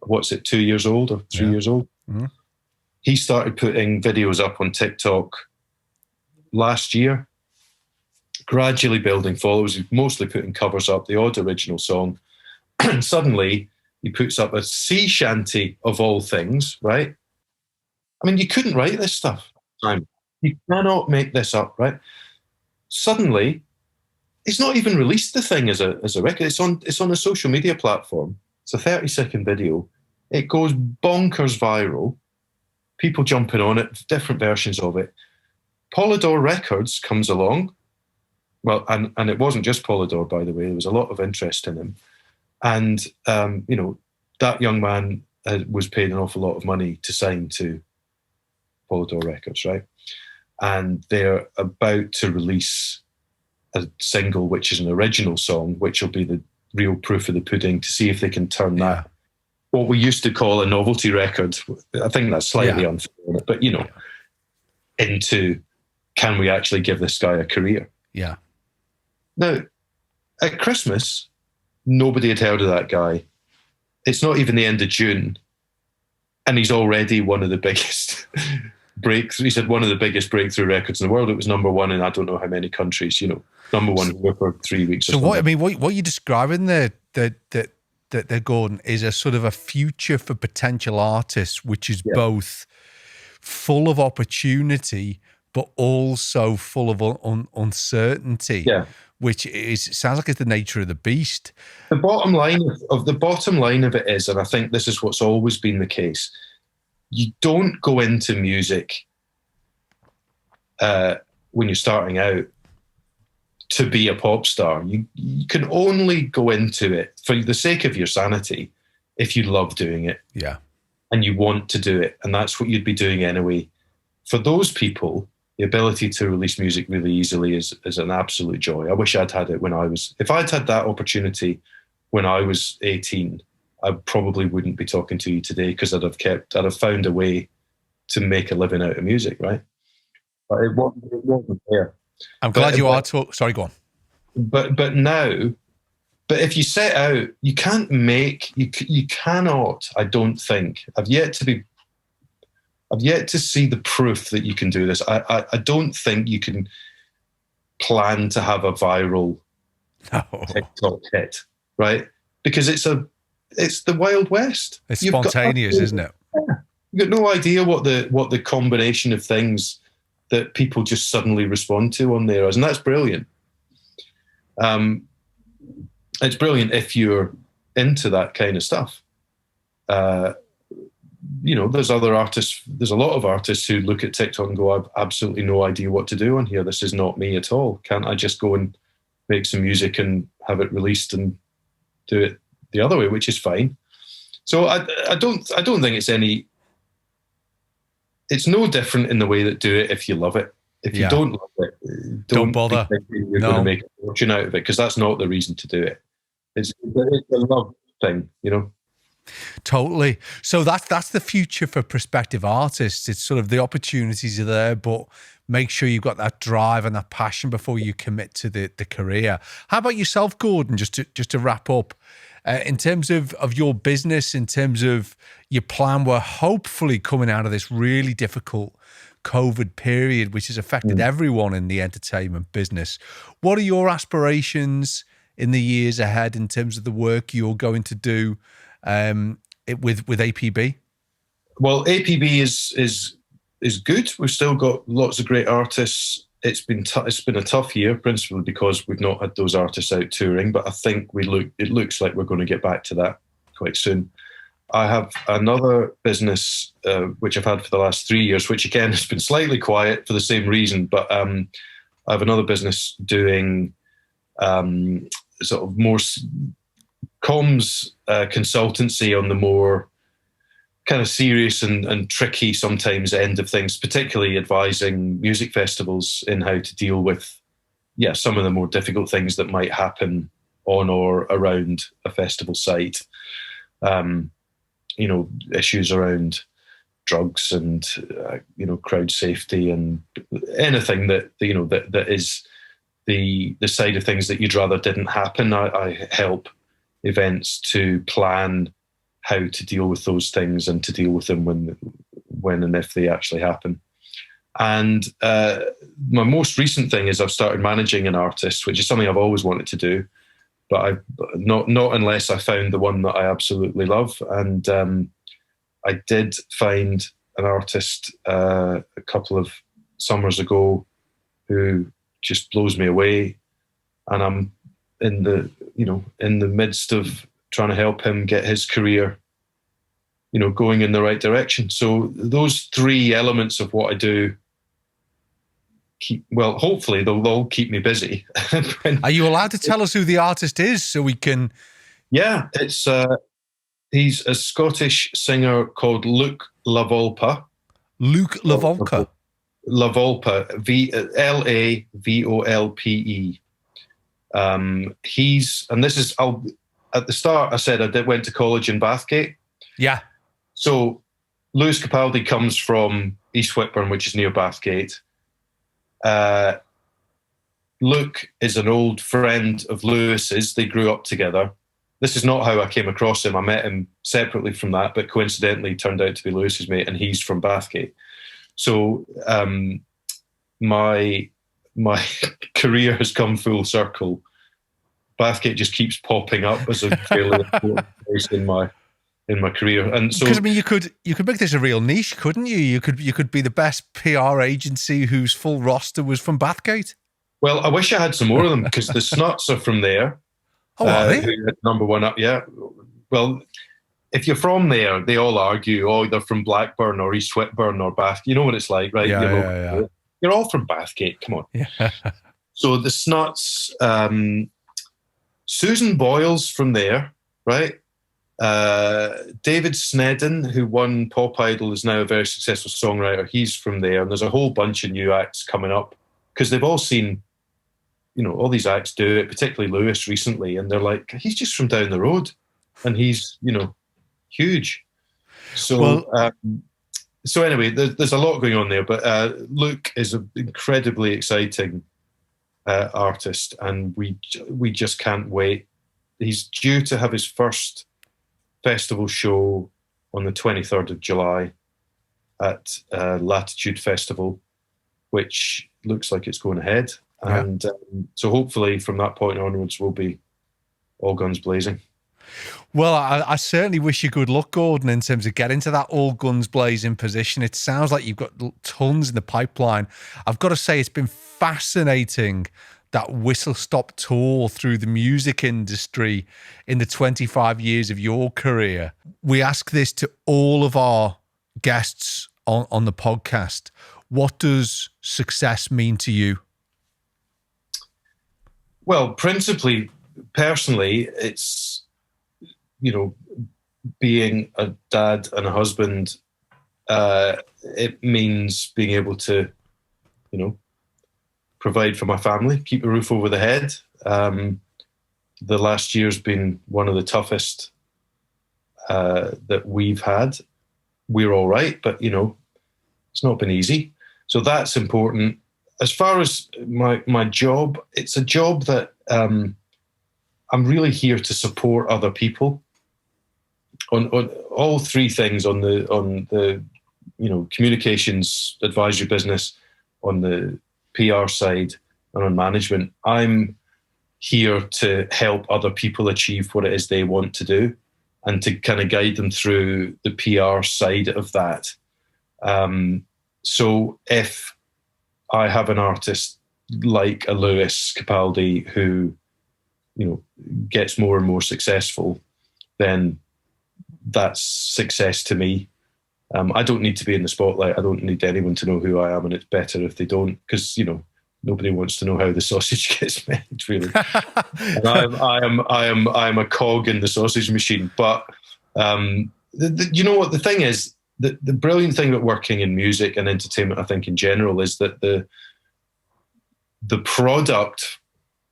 2 years old or 3 years old? Mm-hmm. He started putting videos up on TikTok last year, gradually building followers. He's mostly putting covers up, the odd original song. And suddenly he puts up a sea shanty of all things, right? I mean, you couldn't write this stuff. You cannot make this up, right? Suddenly, he's not even released the thing as a record. It's on a social media platform. It's a 30-second video. It goes bonkers viral. People jumping on it, different versions of it. Polydor Records comes along. Well, and it wasn't just Polydor, by the way. There was a lot of interest in him. And, that young man was paid an awful lot of money to sign to Polydor Records, right? And they're about to release a single, which is an original song, which will be the real proof of the pudding, to see if they can turn that, what we used to call a novelty record. I think that's slightly unfair, but, into, can we actually give this guy a career? Yeah. Now, at Christmas, nobody had heard of that guy. It's not even the end of June, and he's already one of the biggest breakthrough. He said one of the biggest breakthrough records in the world. It was number one in I don't know how many countries. Number one for 3 weeks. So what you're describing there, that Gordon, is a sort of a future for potential artists, which is both full of opportunity but also full of uncertainty. Yeah. Which sounds like it's the nature of the beast. The bottom line of it is, and I think this is what's always been the case, you don't go into music when you're starting out to be a pop star. You can only go into it for the sake of your sanity if you love doing it. Yeah. And you want to do it. And that's what you'd be doing anyway. For those people, the ability to release music really easily is an absolute joy. I wish I'd had it if I'd had that opportunity when I was 18, I probably wouldn't be talking to you today, because I'd have found a way to make a living out of music, right? But it wasn't there. I'm glad you are talking. Sorry, go on. But now, if you set out, you cannot, I don't think, I've yet to see the proof that you can do this. I don't think you can plan to have a viral TikTok hit, right? Because it's the Wild West. It's spontaneous, isn't it? Yeah. You've got no idea what the combination of things that people just suddenly respond to on there is, and that's brilliant. It's brilliant if you're into that kind of stuff. There's other artists, there's a lot of artists who look at TikTok and go, I've absolutely no idea what to do on here. This is not me at all. Can't I just go and make some music and have it released and do it the other way, which is fine. So I don't think it's no different in the way that do it if you love it. If you don't love it, don't bother. You're going to make a fortune out of it, because that's not the reason to do it. It's a love thing, Totally. So that's the future for prospective artists. It's sort of the opportunities are there, but make sure you've got that drive and that passion before you commit to the career. How about yourself, Gordon? Just to wrap up, in terms of your business, in terms of your plan, we're hopefully coming out of this really difficult COVID period, which has affected everyone in the entertainment business. What are your aspirations in the years ahead in terms of the work you're going to do with APB? Well, APB is good. We've still got lots of great artists. It's been a tough year, principally because we've not had those artists out touring. But I think it looks like we're going to get back to that quite soon. I have another business which I've had for the last 3 years, which again has been slightly quiet for the same reason. But I have another business doing sort of more comms consultancy on the more kind of serious and tricky sometimes end of things, particularly advising music festivals in how to deal with some of the more difficult things that might happen on or around a festival site. Issues around drugs and crowd safety and anything that is the side of things that you'd rather didn't happen. I help events to plan how to deal with those things and to deal with them when and if they actually happen. And my most recent thing is I've started managing an artist, which is something I've always wanted to do, but I've not unless I found the one that I absolutely love. And I did find an artist a couple of summers ago who just blows me away, and I'm in the midst of trying to help him get his career, going in the right direction. So those three elements of what I do hopefully they'll all keep me busy. Are you allowed to tell us who the artist is so we can? Yeah, it's he's a Scottish singer called Luke Lavolpa. Luke Lavolpa. Lavolpa, Lavolpe. At the start I said I went to college in Bathgate. Yeah. So Lewis Capaldi comes from East Whitburn, which is near Bathgate. Luke is an old friend of Lewis's. They grew up together. This is not how I came across him. I met him separately from that, but coincidentally turned out to be Lewis's mate, and he's from Bathgate. So my career has come full circle. Bathgate just keeps popping up as a fairly important place in my career. And so, because I mean, you could make this a real niche, couldn't you? You could be the best PR agency whose full roster was from Bathgate. Well, I wish I had some more of them, because the Snuts are from there. Oh, are they? Who had number one up? Yeah. Well, if you're from there, they all argue, they're from Blackburn or East Whitburn or Bath. You know what it's like, right? Yeah. You're all from Bathgate. Come on. Yeah. So the Snuts, Susan Boyle's from there, right? David Snedden, who won Pop Idol, is now a very successful songwriter. He's from there. And there's a whole bunch of new acts coming up, because they've all seen, all these acts do it, particularly Lewis recently. And they're like, he's just from down the road and he's, huge. So, so anyway, there's a lot going on there, but Luke is an incredibly exciting artist, and we just can't wait. He's due to have his first festival show on the 23rd of July at Latitude Festival, which looks like it's going ahead. Yeah. And so hopefully from that point onwards, we'll be all guns blazing. Well, I certainly wish you good luck, Gordon, in terms of getting to that all guns blazing position. It sounds like you've got tons in the pipeline. I've got to say, it's been fascinating, that whistle-stop tour through the music industry in the 25 years of your career. We ask this to all of our guests on the podcast. What does success mean to you? Well, principally, personally, it's, being a dad and a husband. It means being able to, provide for my family, keep a roof over the head. The last year's been one of the toughest that we've had, we're all right. But, it's not been easy. So that's important. As far as my job, it's a job that I'm really here to support other people on all three things, on the communications advisory business, on the PR side, and on management. I'm here to help other people achieve what it is they want to do, and to kind of guide them through the PR side of that. So if I have an artist like a Lewis Capaldi who, gets more and more successful, then that's success to me. I don't need to be in the spotlight. I don't need anyone to know who I am, and it's better if they don't, because nobody wants to know how the sausage gets made, really. And I am a cog in the sausage machine. But you know what the thing is? The brilliant thing about working in music and entertainment, I think in general, is that the product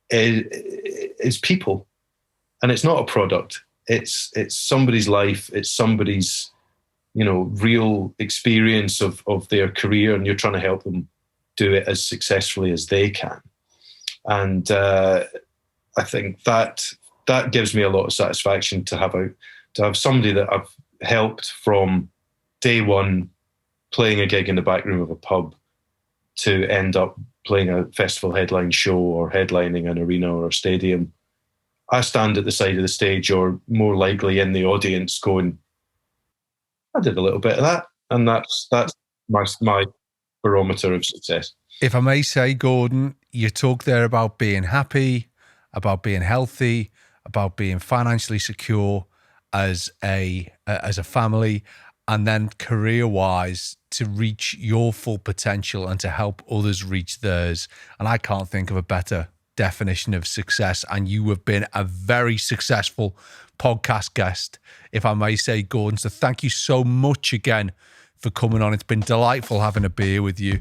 is people, and it's not a product. It's somebody's life. It's somebody's real experience of their career, and you're trying to help them do it as successfully as they can. And I think that gives me a lot of satisfaction to have somebody that I've helped from day one, playing a gig in the back room of a pub, to end up playing a festival headline show or headlining an arena or a stadium. I stand at the side of the stage, or more likely in the audience, going, I did a little bit of that. And that's my barometer of success. If I may say, Gordon, you talk there about being happy, about being healthy, about being financially secure as a family, and then career-wise to reach your full potential and to help others reach theirs. And I can't think of a better definition of success. And you have been a very successful podcast guest, if I may say, Gordon. So thank you so much again for coming on. It's been delightful having a beer with you.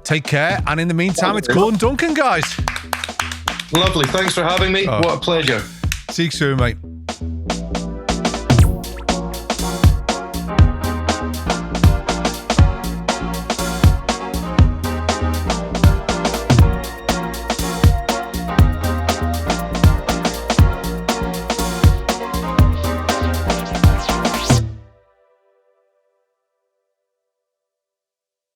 Take care. And in the meantime, it's Gordon Duncan, guys. Lovely. Thanks for having me. What a pleasure. See you soon, mate.